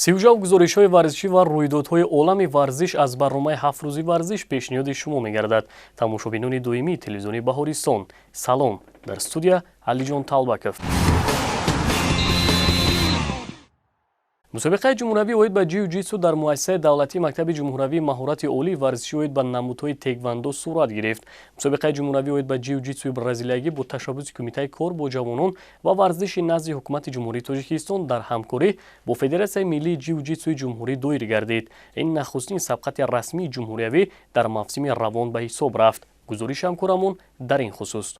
سیوجاو گزارش‌های ورزشی و رویدادهای عالم ورزش از برنامه 7 روزی ورزش پیشنهاد شما می‌گردد. تماشاچیان دومی تلویزیون بهارستان، سلام. در استودیو علیجان طالبکов. مسابقه جمهوری اوید با جیوجیتسو در مؤسسه دولتی مکتب جمهوری مهارت عالی ورزشی اوید با نمودهای تکواندو صورت گرفت. مسابقه جمهوری اوید با جیوجیتسو برزیلیایی با تشبث کمیته کار با جوانان و ورزش نزد حکومت جمهوری تاجیکستان در همکاری با فدراسیون ملی جیوجیتسو جمهوری دایر گردید. این نخستین سبقت رسمی جمهوری در موسم روان به حساب رفت. گزارش همکارمون در این خصوص.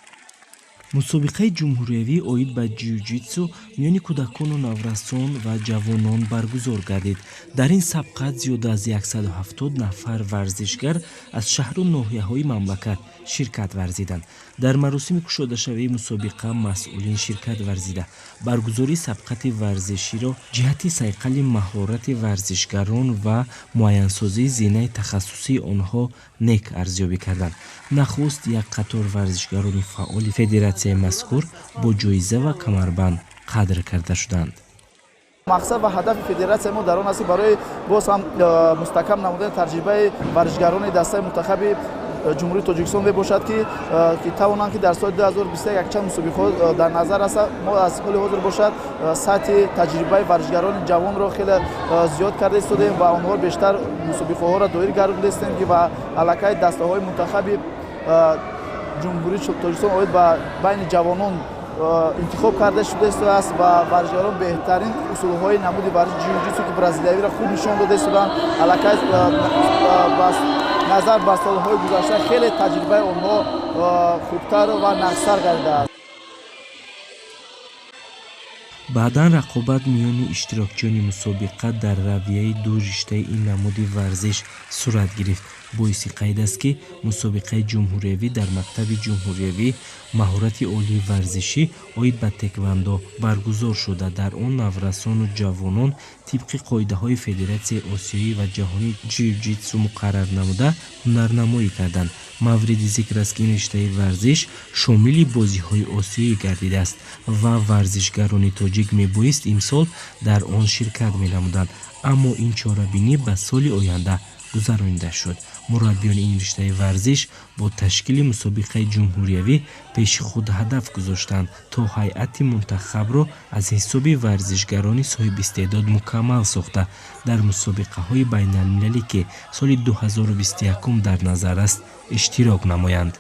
مسابقه جمهوری اوید با جیوجیتسو میان کودکان و نوجوانان و جوانان برگزار گردید. در این سبقت زیاد از 170 نفر ورزشگر از شهر و ناحیه‌های مملکت شرکت ورزیدند. در مراسم گشوده شوی مسابقه مسئولین شرکت ورزیده برگزاری سبقت ورزشی را جهت صیقل مهارت ورزشگران و معین‌سازی زینه تخصصی آنها نیک ارزیابی کردند. نخست یک قطار ورزشگران فعال فدراسیون مذکور با جایزه و کمربند قدر کرده شدند. مقصد و هدف فدراسیون ما در آن است برای باز هم مستحکم نمودن تجربه ورزشگران دسته منتخب جمهوری تاجیکستان باشد که توانند که در سال 2021 چند مسابقه در نظر است. ما از حال حاضر باشد سطح تجربه ورزشگران جوان را خیلی زیاد کرده استودیم و آنها بیشتر مسابقه ها را دایر گردانده استیم که و علاقه دسته های منتخب جمهوری تاجیکستان اوید با بین جوانان انتخاب کرده شده است و ورزشگران بهترین اصولهای نمود ورزش جیوجیتسو که برزیلیایی را خوب نشان داده شدند. علاقه نظر به سالهای گذشته خیلی تجربه آنها خوبتر و نقصتر گردیده است. بعداً رقابت میان اشتراکچیان مسابقه در رویه دو رشته این نمود ورزش صورت گرفت. باعث قید است که مسابقه جمهوری در مکتب جمهوری مهارت عالی ورزشی اوید به تکواندو برگزار شده. در آن نوجوانان و جوانان طبق قاعده های فدراسیون آسیایی و جهانی جیوجیتسو مقرر نموده هنرنمایی کردند. مورد ذکر است که این رشته ورزش شامل بازی های آسیایی گردیده است و ورزشگران تاجیک میبایست امسال در آن شرکت می‌نمودند، اما این چاره‌بینی به سال آینده گذرانیده شد. مربیان این رشته ورزش با تشکیل مسابقه جمهوری پیش خود هدف گذاشتند تا هیئت منتخب را از حساب ورزشگران صاحب استعداد مکمل ساخته در مسابقه های بین المللی که سال 2021 در نظر است اشتراک نمایند.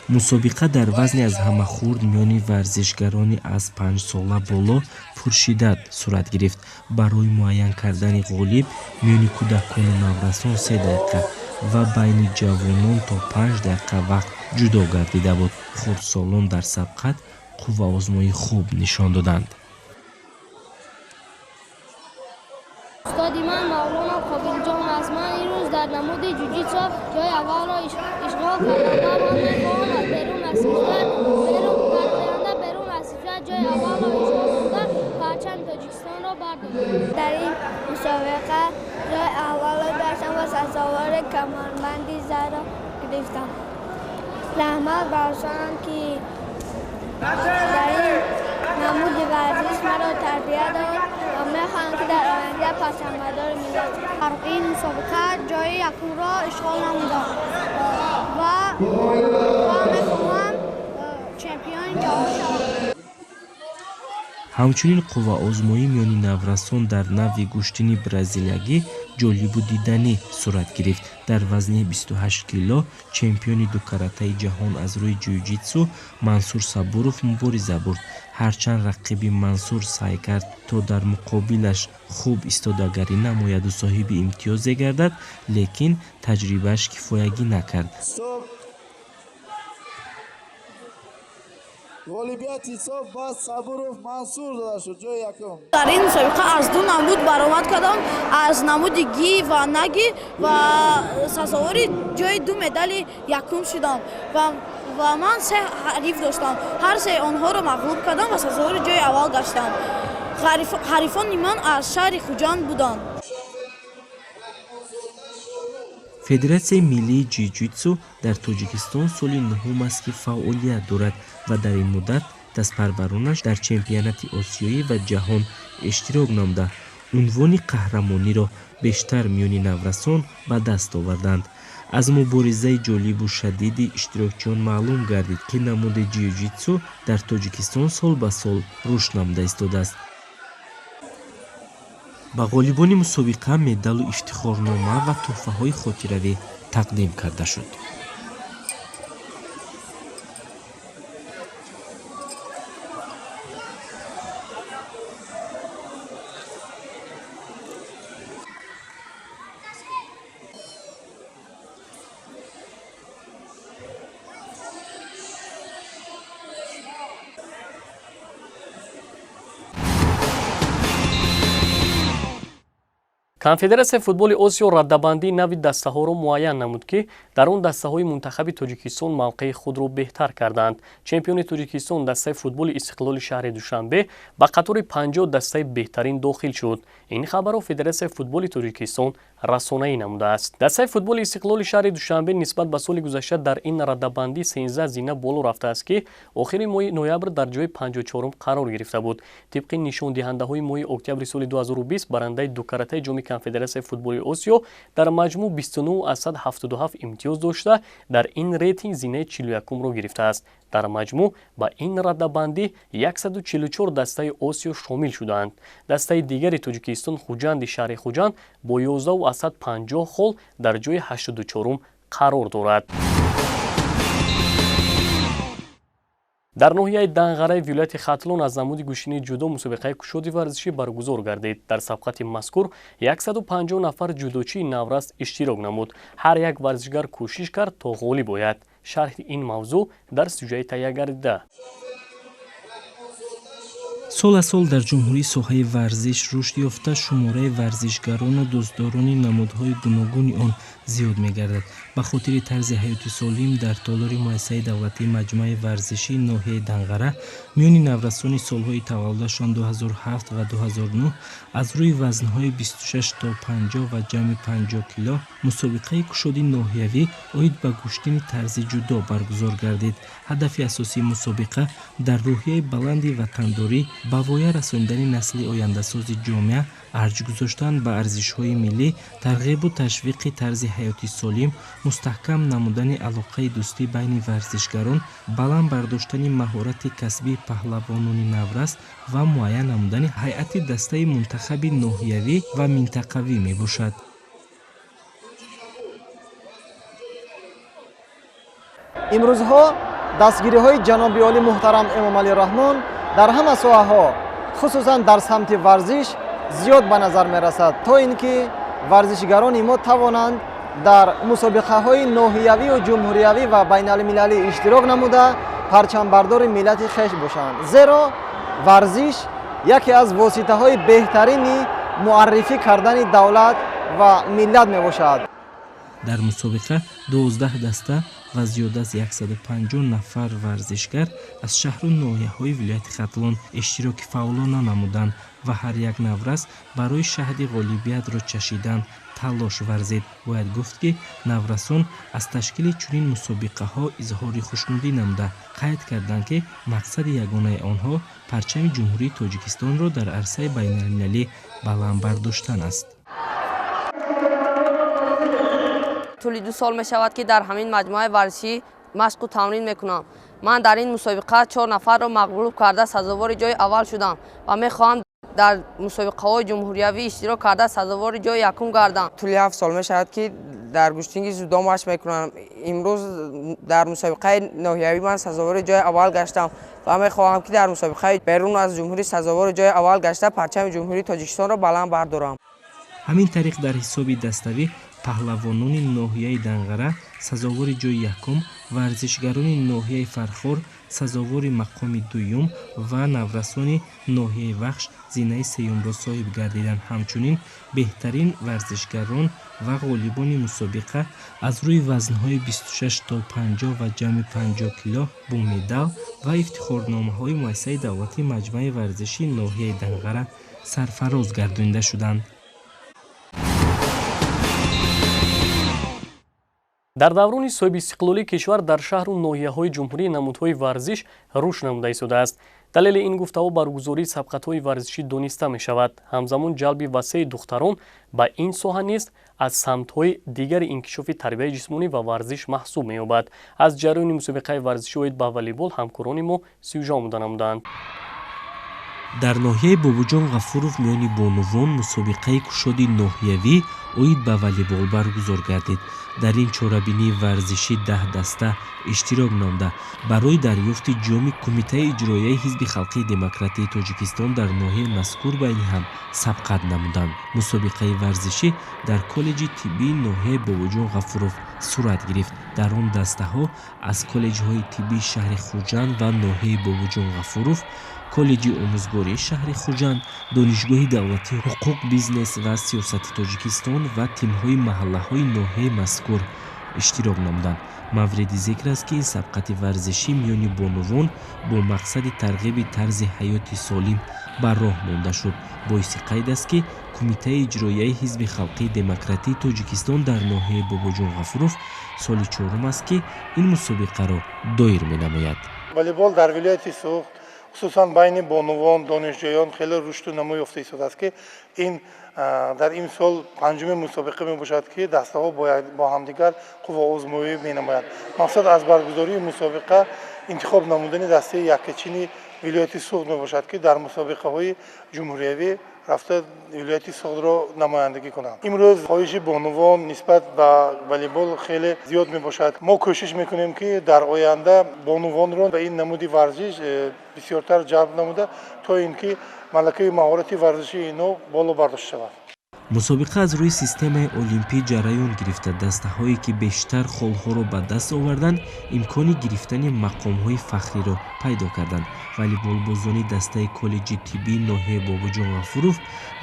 مسابقه در وزن از همه خورد میان ورزشگران از 5 ساله بالا پرشدت صورت گرفت. برای معین کردن غالب میان کودکان و نوجوانان 3 دقیقه و بین جوانان تا 5 دقیقه وقت جدا گردیده بود. خردسالان در سبقت قوه آزمایی خوب نشان دادند. استاد من مولانا قابل جان از من این روز در نمود جوجیتسو جای اول را اشغال کردم و من میخواهم بیرون از جای اول را اشغال کردم پرچم تاجیکستان را بردارم. در این مسابقه جای اول را داشتم و سزاوار کمربندی زر را گرفتم. رحمت برسانم که در این نمود ورزش مرا تربیت داد و میخواهم که در آینده پس‌مردار ملت در این مسابقه جای یکم را اشغال نمودم و میخواهم چمپیون جهان شوم. همچنین قوه آزمایی میان نوجوانان در نوع گوشتنی برزیلیایی جالب و دیدنی صورت گرفت. در وزن 28 کیلو چمپیون دو کاراته جهان از روی جیوجیتسو منصور صبوروف مبارزه برد. هرچند رقیب منصور سعی کرد تا در مقابلش خوب ایستادگی نماید و صاحب امتیاز گردد، لیکن تجربهش کفایتی نکرد. غالبیت حساب با صبوروف منصور داده شد جای یکم. در این مسابقه از 2 نمود برآمد کردم، از نمود گی و نگی و سزاوار جای 2 مدال یکم شدم و من 3 حریف داشتم. هر 3 آنها را مغلوب کردم و سزاوار جای اول گشتم. حریفان من از شهر خوجند بودند. فدراسیون ملی جیوجیتسو در تاجیکستان سال 9 است که فعالیت دارد و در این مدت дастпарваронаш дар чемпионати осиёӣ ва ҷаҳон иштирок намуда унвони қаҳрамониро бештар миёни наврасон ба даст оварданд. аз муборизаи ҷолибу шадиди иштирокчиён маълум гардид ки намуди ҷиу-ҷитсу дар тоҷикистон сол ба сол рушд намуда истодааст. ба ғолибони мусобиқа медалу ифтихорнома ва тӯҳфаҳои хотиравӣ тақдим карда шуд. конфедератсияи футболи осиё раддабандии нави дастаҳоро муайян намуд ки дар он дастаҳои мунтахаби тоҷикистон мавқеи худро беҳтар карданд. чемпиони тоҷикистон дастаи футболи истиқлоли шаҳри душанбе ба қатори 50 дастаи беҳтарин дохил шуд. ин хабарро федератсияи футболи тоҷикистон расонаӣ намудааст. дастаи футболи истиқлоли шаҳри душанбе нисбат ба соли гузашта дар ин раддабандӣ 13 зина боло рафтааст ки охири моҳи ноябр дар ҷои 54 қарор гирифта буд. тибқи нишондиҳандаҳои моҳи октябри соли 2020 барандаи ду каратаи ҷоми конфедератсияи футболи осиё дар маҷмӯъ 29 аз 177 имтиёз дошта дар ин рейтинг зинаи 41-ро гирифтааст. дар маҷмӯъ ба ин раддабандӣ 144 дастаи осиё шомил шуданд. дастаи дигари тоҷикистон хуҷанди шаҳри хуҷанд бо 11 аз 150 хол дар ҷои 84 қарор дорад. дар ноҳияи данғараи вилояти хатлон аз намуди гӯшинии ҷудо мусобиқаи кушоди варзишӣ баргузор гардид. дар сабқати мазкур 150 нафар ҷудочии навраст иштирок намуд. ҳар як варзишгар кӯшиш кард то ғолиб ояд. шарҳи ин мавзӯъ дар сюжети таҳия гардида. сол дар ҷумҳурии соҳаи варзиш рушд ёфта шумораи варзишгарону дӯстдорони намудҳои гуногуни он зиёд мегардад. ба хотири тарзи ҳаёти солим дар толори муассисаи давлатии маҷмӯаи варзишии ноҳияи данғара миёни наврасони солҳои таваллудашон 2007 ва 2009 аз рӯи вазнҳои 26 то 50 ва ҷамъи 50 кило мусобиқаи кушоди ноҳиявӣ оид ба куштини тарзи ҷудо баргузор гардид. ҳадафи асосии мусобиқа дар рӯҳияи баланди ватандорӣ ба воя расонидани насли ояндасози ҷомеа, арҷ гузоштан ба арзишҳои миллӣ, тарғебу ташвиқи тарзи ҳаёти солим, мустаҳкам намудани алоқаи дӯстӣ байни варзишгарон, баланд бардоштани маҳорати касбии паҳлавонони навраст ва муайян намудани ҳайати дастаи мунтахаби ноҳиявӣ ва минтақавӣ мебошад. имрӯзҳо дастгириҳои ҷаноби оли муҳтарам эмомалираҳмон дар ҳама соҳаҳо, хусусан дар самти варзиш зиёд ба назар мерасад, то ин ки варзишгарони мо тавонанд дар мусобиқаҳои ноҳиявию ҷумҳуриявӣ ва байналмилалӣ иштирок намуда парчамбардори миллати хеш бошанд. зеро варзиш яке аз воситаҳои беҳтарини муаррифӣ кардани давлат ва миллат мебошад. дар мусобиқа 12 даста ва зиёда аз 150 нафар варзишгар аз шаҳру ноҳияҳои вилояти хатлон иштироки фаъолона намуданд ва ҳар як наврас барои шаҳди ғолибиятро чашидан талош варзид. бояд гуфт ки наврасон аз ташкили чунин мусобиқаҳо изҳори хушнудӣ намуда қайд карданд ки мақсади ягонаи онҳо парчами ҷумҳурии тоҷикистонро дар арсаи байналмилалӣ баланд бардоштан аст. طول 2 سال می شود که در همین مجموعه ورزشی مشق و تمرین میکنم. من در این مسابقه 4 نفر را مغلوب کرده سزاوار جای اول شدم و میخواهم در مسابقه های جمهوریوی اشتراک کرده سزاوار جای یکم گردم. طول 7 سال می شود که در گشتنگ جودو مشق میکنم. امروز در مسابقه ناحیوی من سزاوار جای اول گشتم و میخواهم که در مسابقه بیرون از جمهوری سزاوار جای اول گشته پرچم جمهوری تاجیکستان را بلند بردارم. ҳамин тариқ дар ҳисоби даставӣ паҳлавонони ноҳияи данғара сазовори ҷои якум, варзишгарони ноҳияи фархор сазовори мақоми дуюм ва наврасони ноҳияи вахш зинаи сеюмро соҳиб гардиданд. ҳамчунин беҳтарин варзишгарон ва ғолибони мусобиқа аз рӯи вазнҳои 26 то 50 ва ҷамъи 50 кило бо медал ва ифтихорномаҳои муассисаи давлатии маҷмӯаи варзишии ноҳияи данғара сарфароз гардонида шуданд. дар даврони соҳиби истиқлолии кишвар дар шаҳру ноҳияҳои ҷумҳурии намудҳои варзиш рушд намуда истодааст. далели ин гуфтаҳо баргузории сабқатҳои варзишӣ дониста мешавад. ҳамзамон ҷалби васеъи духтарон ба ин соҳа нест аз самтҳои дигари инкишофи тарбияи ҷисмонӣ ва варзиш маҳсуб меёбад. аз ҷараёни мусобиқаи варзиши оид ба волейбол ҳамкорони мо сюжа омода намуданд. дар ноҳияи бобуҷон ғафуров миёни бонувон мусобиқаи кушоди ноҳиявӣ оид ба волейбол баргузор гардид. дар ин чорабинии варзишӣ 10 даста иштирок намуда барои дарёфти ҷоми кумитаи иҷроияи ҳизби халқии демократии тоҷикистон дар ноҳияи мазкур байни ҳам сабқат намуданд. мусобиқаи варзишӣ дар коллеҷи тиббии ноҳияи бобуҷон ғафуров сурат гирифт. дар он дастаҳо аз коллеҷҳои тиббии шаҳри хуҷанд ва ноҳияи бобуҷон ғафуров, коллеҷи омӯзгории шаҳри хуҷанд, донишгоҳи давлатии ҳуқуқ, бизнес ва сиёсати тоҷикистон ва тимҳои маҳаллаҳои ноҳияи мазкур иштирок намуданд. мавриди зикр аст ки ин сабқати варзишӣ миёни бонувон бо мақсади тарғиби тарзи ҳаёти солим бар роҳ монда шуд. боиси қайд аст ки кумитаи иҷроияи ҳизби халқии демократии тоҷикистон дар ноҳияи бобуҷон ғафуров соли чорум аст ки ин мусобиқаро доир менамояд. волейбол дар вилояти Суғд хусусан байни бонувон, донишҷӯён хеле рушду намӯ ёфта истодааст ки ин дар ин сол панҷумин мусобиқа мебошад ки дастаҳо бо ҳамдигар қувваозмоӣ менамоянд. мақсад аз баргузории мусобиқа интихоб намудани дастаи яккачини вилояти Суғд мебошад ки дар мусобиқаҳои ҷумҳуриявӣ рафта вилояти Суғдро намояндагӣ кунанд. имрӯз хоҳиши бонувон нисбат ба волейбол хеле зиёд мебошад. мо кӯшиш мекунем ки дар оянда бонувонро ба ин намуди варзиш бисёртар ҷалб намуда то ин ки малакаи маҳорати варзиши инҳо боло бардошта шавад. мусобиқа аз рӯи системаи олимпӣ ҷараён гирифта дастаҳое ки бештар холҳоро ба даст оварданд имкони гирифтани мақомҳои фахриро пайдо карданд. волейболбозони дастаи коллеҷи тиббии ноҳияи бобуҷон ғафуров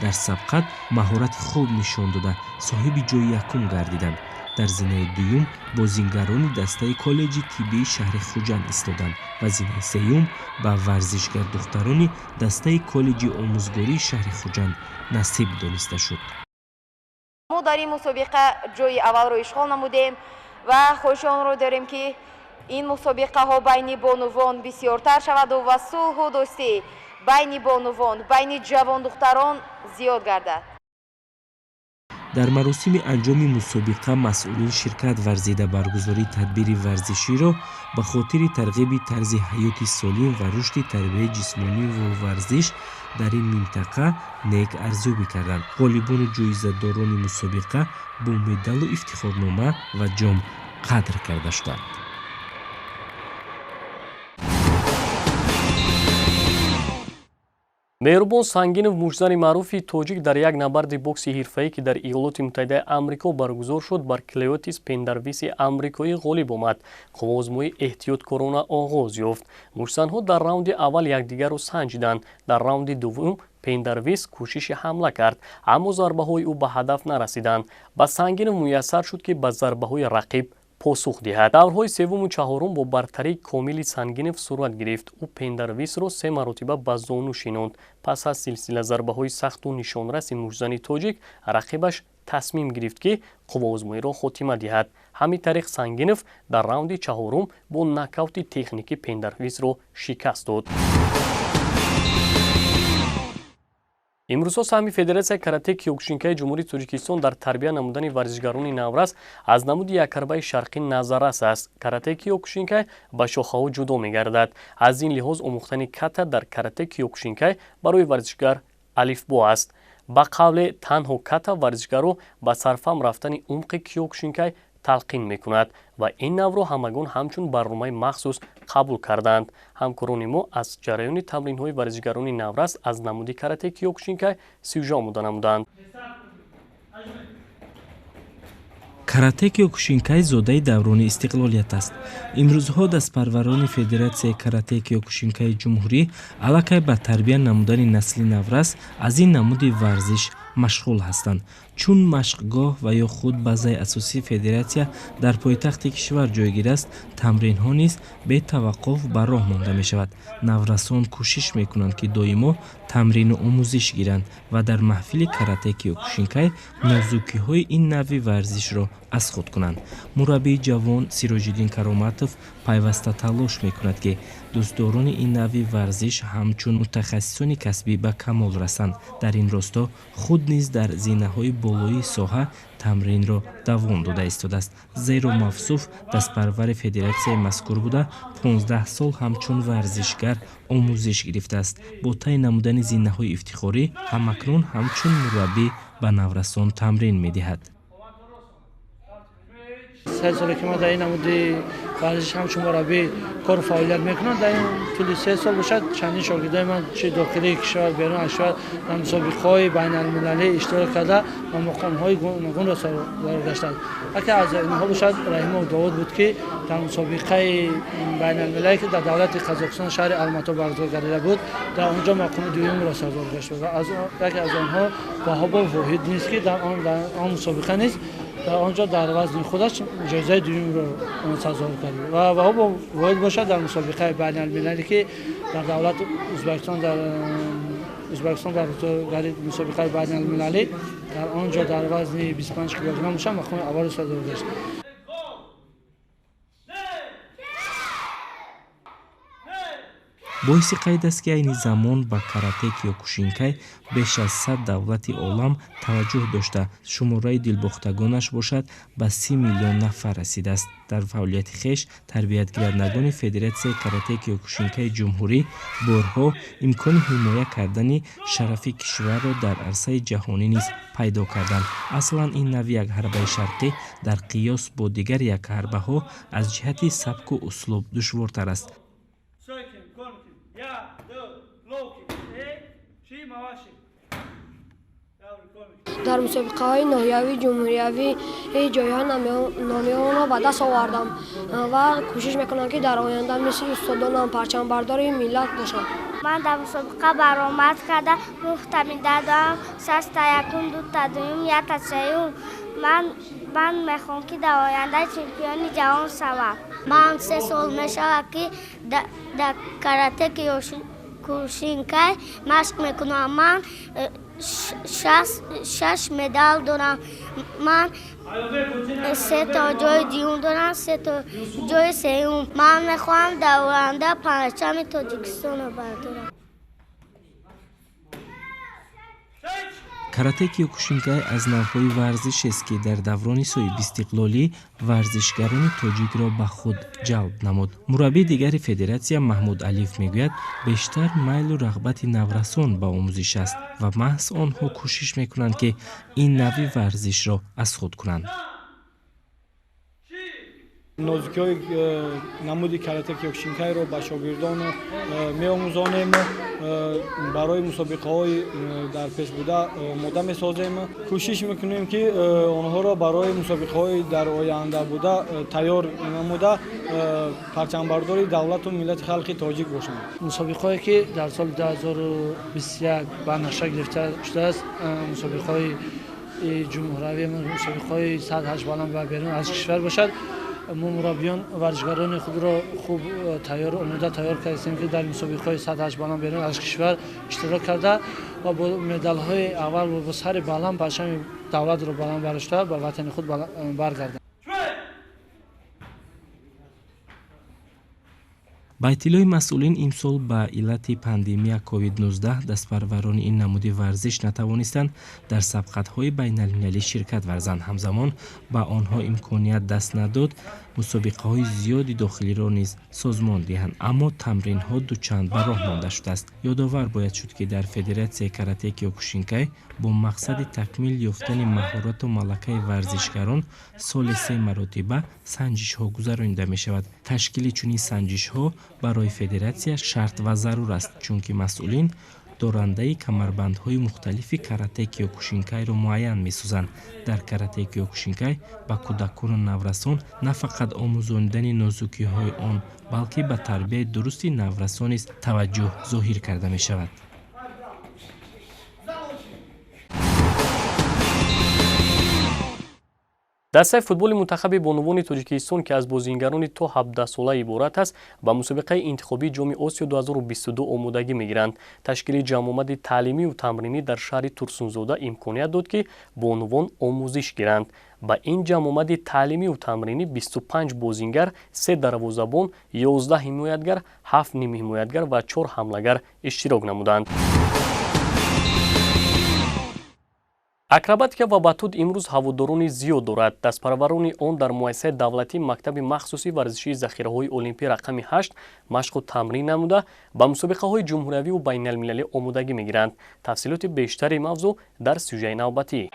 дар сабқат маҳорати хуб нишон дода соҳиби ҷойи якум гардиданд. дар зинаи дуюм бозингарони дастаи коллеҷи тиббии шаҳри хуҷанд истоданд ва зинаи сеюм ба варзишгар духтарони дастаи коллеҷи омӯзгории шаҳри хуҷанд насиб дониста шуд. мо дар ин мусобиқа ҷойи аввалро ишғол намудем ва хоҳишонро дорем ки ин мусобиқаҳо байни бонувон бисёртар шаваду ва сулҳу дӯстӣ байни бонувон, байни ҷавондухтарон зиёд гардад. дар маросими анҷоми мусобиқа масъулин ширкат варзида баргузории тадбири варзиширо ба хотири тарғиби тарзи ҳаёти солим ва рушди тарбияи ҷисмонӣ ва варзиш дар ин минтақа нек арзёбӣ карданд. ғолибону ҷоизадорони мусобиқа бо медалу ифтихорнома ва ҷом қадр карда шуданд. меҳрубон сангинов мужзани маъруфи тоҷик дар як набарди бокси ҳирфаӣ ки дар иёлоти муттаҳидаи амрико баргузор шуд бар клеотис пендарвиси амрикоӣ ғолиб омад. қувваозмоии эҳтиёткорона оғоз ёфт. мужзанҳо дар раунди аввал якдигарро санҷиданд. дар раунди дуввум пендарвис кӯшиши ҳамла кард, аммо зарбаҳои ӯ ба ҳадаф нарасиданд. ба сангинов муяссар шуд ки ба зарбаҳои рақиб посух диҳад. даврҳои севуму чаҳорум бо бартарии комили сангинов сурат гирифт. ӯ пендарвисро 3 маротиба ба зону шинонд. пас аз силсила зарбаҳои сахту нишонраси мужзани тоҷик рақибаш тасмим гирифт ки қувваозмоиро хотима диҳад. ҳамин тариқ сангинов дар раунди чаҳорум бо нокаути техникӣ пендарвисро шикаст дод. имрӯзҳо саҳми федератсияи карате киёкушинкаи ҷумҳурии тоҷикистон дар тарбия намудани варзишгарони наврас аз намуди яккарбаи шарқӣ назаррас аст. карате киёкушинкай ба шохаҳо ҷудо мегардад. аз ин лиҳоз омӯхтани ката дар карате киёкушинкай барои варзишгар алифбо аст. ба қавле танҳо ката варзишгарро ба сарфам рафтани умқи киёкушинкай талқин мекунад ва ин навро ҳамагон ҳамчун барномаи махсус қабул карданд. ҳамкорони мо аз ҷараёни тамринҳои варзишгарони наврас аз намуди карате киёкушинкай сюжа омода намуданд. карате киёкушинкай зодаи даврони истиқлолият аст. имрӯзҳо дастпарварони федератсияи карате киёкушинкаи ҷумҳурӣ аллакай ба тарбия намудани насли наврас аз ин намуди варзиш машғул ҳастанд. чун машқгоҳ ва ё худ базаи асосии федератсия дар пойтахти кишвар ҷойгир аст, тамринҳо низ бетаваққуф ба роҳ монда мешавад. наврасон кӯшиш мекунанд ки доимо тамрину омӯзиш гиранд ва дар маҳфили карате киёкушинкай нозукиҳои ин навъи варзишро аз худ кунанд. мураббии ҷавон Сироҷиддин Кароматов пайваста талош мекунад ки дӯстдорони ин навъи варзиш ҳамчун мутахассисони касбӣ ба камол расанд. дар ин росто худ низ дар зинаҳои болоии соҳа тамринро давом дода истодааст. зеро мавсуф дастпарвари федератсияи мазкур буда 15 сол ҳамчун варзишгар омӯзиш гирифтааст. бо тай намудани зинаҳои ифтихорӣ ҳамакнун ҳамчун мураббӣ ба наврасон тамрин медиҳад. 3 соли ки ман дар ин намуди варзиш ҳамчун мураббӣ кору фаъолият мекунам. дар ин тӯли 3 сол бошад чандин шогирдаи ман чӣ дохилии кишвар берун аз кишвар дар мусобиқаҳои байналмилалӣ иштирок карда ва мақомҳои гуногунро сарбор гаштанд. яке аз инҳо бошад Раҳимов Довуд буд ки дар мусобиқаи байналмилалӣ ки дар давлати Қазоқистон шаҳри Алмато баргузор гардида буд, дар онҷо мақоми дуюмро сарбор гашт. ва яке аз онҳо Ваҳобов Воҳид низ ки дар он мусобиқа низ дар онҷо дар вазни худаш ҷоизаи дуюмро сазовор кард. ва Ваҳобов Воҳид бошад дар мусобиқаи байналмилалӣ ки дар давлати Ӯзбекистон баргузор гардид, мусобиқаи байналмилалӣ дар онҷо дар вазни 25 килограмм бошад мақоми аввалро сазовор гашт. боиси қайд аст ки айни замон ба карате киёкушинкай беш аз 100 давлати олам таваҷҷӯҳ дошта, шумораи дилбохтагонаш бошад ба 30 миллион нафар расидааст. дар фаъолияти хеш тарбиятгирандагони федератсияи карате киёкушинкаи ҷумҳурӣ борҳо имкони ҳимоя кардани шарафи кишварро дар арсаи ҷаҳонӣ низ пайдо карданд. аслан ин навъи якҳарбаи шарқӣ дар қиёс бо дигар якҳарбаҳо аз ҷиҳати сабку услуб душвортар аст. дар мусобиқаҳои ноҳиявӣ ҷумҳуриявӣ ҷойҳо номиёнро ба даст овардам ва кӯшиш мекунам ки дар оянда мисли устодонам парчамбардори миллат бошам. ман дар мусобиқа баромад карда 9 та медал дорам, 61, 2 та дуюм, 1 та сеюм. ман мехоҳам ки дар оянда чемпиони ҷаҳон шавам. ман 3 сол мешавад ки дар карате киёкушинкай машқ мекунам. ман 6 медал дорам. ман 3 та ҷои дуюм дорам, 3 та ҷои сеюм. ман мехоҳам дар оянда парчами Тоҷикистонро бардорам. карате киёкушинкай аз навъҳои варзишест ки дар даврони соҳиби истиқлолӣ варзишгарони тоҷикро ба худ ҷалб намуд. мураббии дигари федератсия Маҳмуд Алиев мегӯяд, бештар майлу рағбати наврасон ба омӯзиш аст ва маҳз онҳо кӯшиш мекунанд ки ин навъи варзишро аз худ кунанд. нозукиҳои намуди карате киёкушинкайро ба шогирдон меомӯзонем, барои мусобиқаҳои дар пеш буда омода месозем. кӯшиш мекунем ки онҳоро барои мусобиқаҳои дар оянда буда тайёр намуда парчамбардори давлату миллати халқи тоҷик бошанд. мусобиқае ки дар соли 2021 ба нақша гирифта шудааст, мусобиқаҳои ҷумҳуравӣ, мусобиқаҳои сатҳаш баланд ва берун аз кишвар бошад. мо мураббиён варзишгарони худро хуб омода тайёр кардем ки дар мусобиқаҳои 108 баланд берун аз кишвар иштирок карда ва бо медалҳои аввал ва бо сари баланд парчами давлатро баланд бардошта ба ватани худ баргарданд. ба иттилои масъулин имсол ба иллати пандемия COVID-19 дастпарварони ин намуди варзиш натавонистанд дар сабқатҳои байналмилалӣ ширкат варзанд. ҳамзамон ба онҳо имконият даст надод мусобиқаҳои зиёди дохилиро низ созмон диҳанд, аммо тамринҳо дучанд ба роҳ монда шудааст. ёдовар бояд шуд ки дар федератсияи карате киёкушинкай бо мақсади такмил ёфтани маҳорату малакаи варзишгарон соли 3 маротиба санҷишҳо гузаронида мешавад. ташкили чунин санҷишҳо барои федератсия шарт ва зарур аст, чунки масъулин дорандаи камарбандҳои мухталифи карате киёкушинкайро муайян месозанд. дар карате киёкушинкай ба кӯдакону наврасон на фақат омӯзонидани нозукиҳои он, балки ба тарбияи дурусти наврасон низ таваҷҷӯҳ зоҳир карда мешавад. дастаи футболи мунтахаби бонувони тоҷикистон ки аз бозингарони то 17 сола иборат аст ба мусобиқаи интихобии ҷоми осиё 2022 омодагӣ мегиранд. Ташкили ҷамъомади таълимию тамринӣ дар шаҳри турсунзода имконият дод ки бонувон омӯзиш гиранд. ба ин ҷамъомади таълимию тамринӣ 25 бозингар, 3 дарвозабон, 11 ҳимоятгар, 7 нимҳимоятгар ва 4 ҳамлагар иштирок намуданд. акробатика ва батут имрӯз ҳаводорони зиёд дорад. дастпарварони он дар муассисаи давлатӣ мактаби махсуси варзишии захираҳои олимпӣ рақами 8 машқу тамрин намуда ба мусобиқаҳои ҷумҳуриявиву байналмилалӣ омодагӣ мегиранд. тафсилоти бештари мавзӯъ дар сюжаи навбатӣ.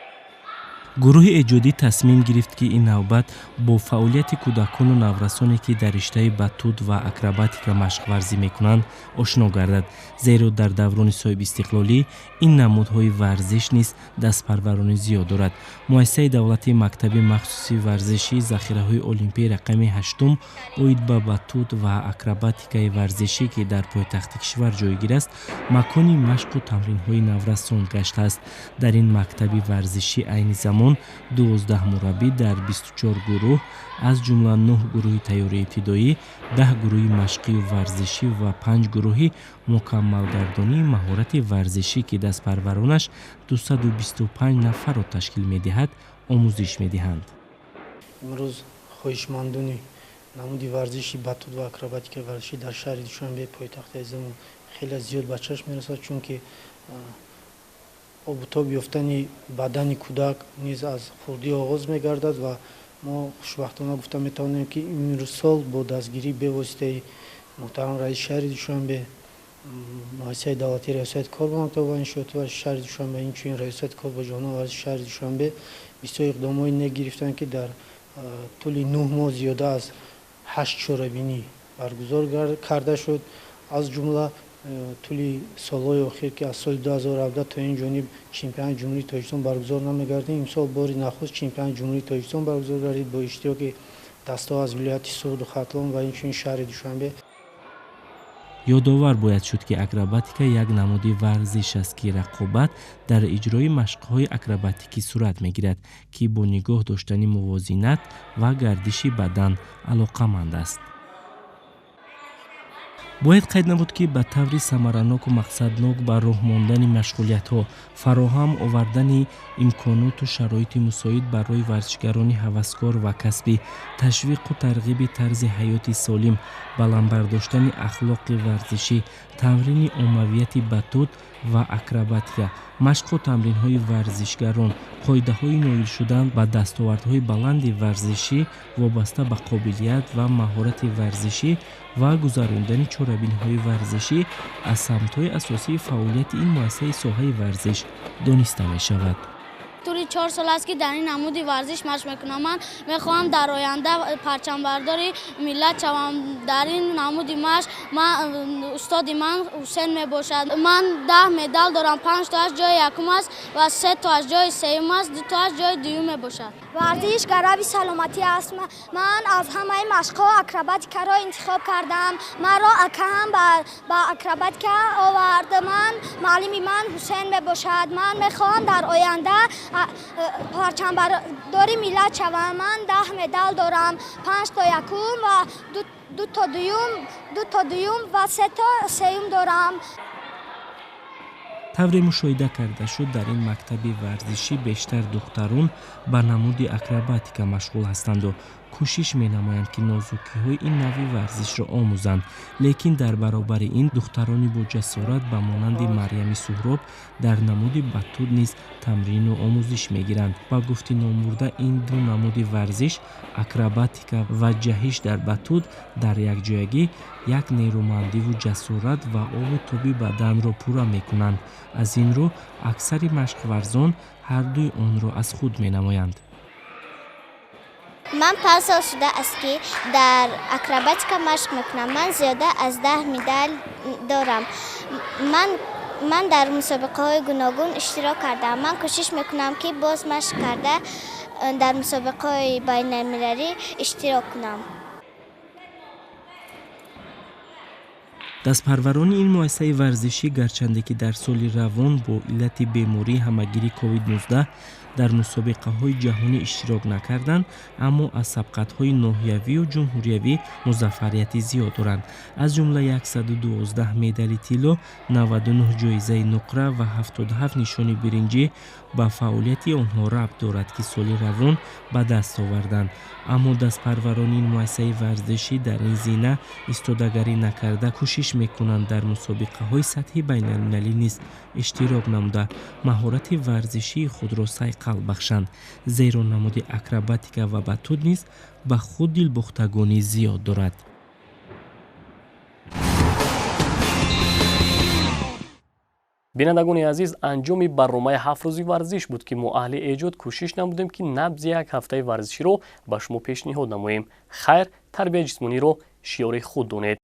гурӯҳи эҷодӣ тасмим гирифт ки ин навбат бо фаъолияти кӯдакону наврасоне ки дар риштаи батут ва акробатика машқварзӣ мекунанд ошно гардад, зеро дар даврони соҳибистиқлолӣ ин намудҳои варзиш низ дастпарварони зиёд дорад. муассисаи давлатии мактаби махсуси варзишии захираҳои олимпии рақами 8 оид ба батут ва акробатикаи варзишӣ ки дар пойтахти кишвар ҷойгир аст, макони машқу тамринҳои наврасон гаштааст. дар ин мактаби варзишӣ айни замон 12 мураббӣ дар 24 гурӯҳ аз ҷумла 9 гурӯҳи тайёрии ибтидоӣ, 10 гурӯҳи машқию варзишӣ ва 5 гурӯҳи мукаммалгардонии маҳорати варзишӣ ки дастпарваронаш 225 нафарро ташкил медиҳад, омӯзиш медиҳанд. имрӯз хоҳишмандони намуди варзиши батут ва акробатикаи варзишӣ дар шаҳри душанбе пойтахти азизамон хеле зиёд ба чашм мерасад, чунки обутоб ёфтани бадани кӯдак низ аз хурдӣ оғоз мегардад ва мо хушбахтона гуфта метавонем ки имрӯз сол бо дастгирии бевоситаи муҳтарам раиси шаҳри душанбе, муассисаи давлатии раёсати кор ба мактаби ва иншоати варзиши шаҳри душанбе, инчунин раёсати кор ба ҷоҳонҳои варзиши шаҳри душанбе бисёр иқдомҳои не гирифтанд ки дар тӯли 9 моҳ зиёда аз 8 чорабинӣ баргузор карда шуд. аз ҷумла тӯли солҳои охир ки аз соли 2017 то ин ҷониб чемпионати ҷумҳурии тоҷикистон баргузор намегардид, имсол бори нахуст чемпионати ҷумҳурии тоҷикистон баргузор гардид бо иштироки дастаҳо аз вилояти Суғду Хатлон ва инчунин шаҳри Душанбе. ёдовар бояд шуд ки акробатика як намуди варзиш аст ки рақобат дар иҷрои машқҳои акробатикӣ сурат мегирад, ки бо нигоҳ доштани мувозинат ва гардиши бадан алоқаманд аст. бояд қайд намуд ки ба таври самараноку мақсаднок ба роҳ мондани машғулиятҳо, фароҳам овардани имконоту шароити мусоид барои варзишгарони ҳаваскор ва касбӣ, ташвиқу тарғиби тарзи ҳаёти солим, баландбардоштани ахлоқи варзишӣ, тамрини оммавияти батут ва акробатика, машқу тамринҳои варзишгарон, қоидаҳои ноил шудан ба дастовардҳои баланди варзишӣ вобаста ба қобилият ва маҳорати варзишӣ ва гузарондани чорабиниҳои варзишӣ аз самтҳои асосии фаъолияти ин муассисаи соҳаи варзиш дониста мешавад. тӯли 4 сол аст ки дар ин намуди варзиш машқ мекунам. Ман мехоҳам дар оянда парчамбардори миллат шавам. дар ин намуди машқ устоди ман Ҳусейн мебошад. ман 10 медал дорам, 5 тоаш ҷои якум аст ва 3 тоаш ҷои сеюм аст, 2 тоаш ҷои дуюм мебошад. варзиш гараби саломатӣ аст. ман аз ҳамаи машқҳо акробатикаро интихоб кардам. маро акаам ба акробатика овард. муаллими ман Ҳусейн мебошад. ман мехоҳам дар оянда парчамбардори миллат шавам. ман 10 медал дорам, 5 то якум ва 2 то дуюм ва 3 то сеюм дорам. тавре мушоҳида карда шуд, дар ин мактаби варзишӣ бештар духтарон ба намуди акробатика машғул ҳастанду кӯшиш менамоянд ки нозукиҳои ин навъи варзишро омӯзанд. лекин дар баробари ин духтарони бо ҷасорат ба монанди Марьями Суҳроб дар намуди батут низ тамрину омӯзиш мегиранд. ба гуфти номбурда ин ду намуди варзиш, акробатика ва ҷаҳиш дар батут дар якҷоягӣ як нерӯмандиву ҷасорат ва обу тоби баданро пурра мекунанд. аз ин рӯ аксари машқварзон ҳардуи онро аз худ менамоянд. ман 5 сол шудааст ки дар акробатика машқ мекунам. ман зиёда аз 10 медал дорам. ман дар мусобиқаҳои гуногун иштирок кардам. ман кӯшиш мекунам ки боз машқ карда дар мусобиқаҳои байналмилалӣ иштирок кунам. дастпарварони ин муассисаи варзишӣ гарчанде ки дар соли равон бо иллати бемории ҳамагири COVID-19 дар мусобиқаҳои ҷаҳонӣ иштирок накарданд, аммо аз сабқатҳои ноҳиявӣ ва ҷумҳуриявӣ музаффарияти зиёд доранд. Аз ҷумла 112 медали тилло, 99 ҷоизаи нуқра ва 77 нишони биринҷӣ ба фаъолияти онҳо рабт дорад, ки соли равон ба даст оварданд. Аммо дастпарварони муассисаи варзишӣ дар ин зина истодагарӣ накарда кӯшиш мекунанд дар мусобиқаҳои сатҳи байналмилалӣ низ иштирок намуда маҳорати варзишии худро сайқал бахшанд, зеро намуди акробатика ва батут низ ба худ дилбохтагонӣ зиёд дорад. бинандагони азиз, анҷоми барномаи 7 рӯзи варзиш буд, ки мо аҳли эҷод кӯшиш намудем, ки набзи як ҳафтаи варзиширо ба шумо пешниҳод намоем. Хайр, тарбияи ҷисмониро шиёри худ донед.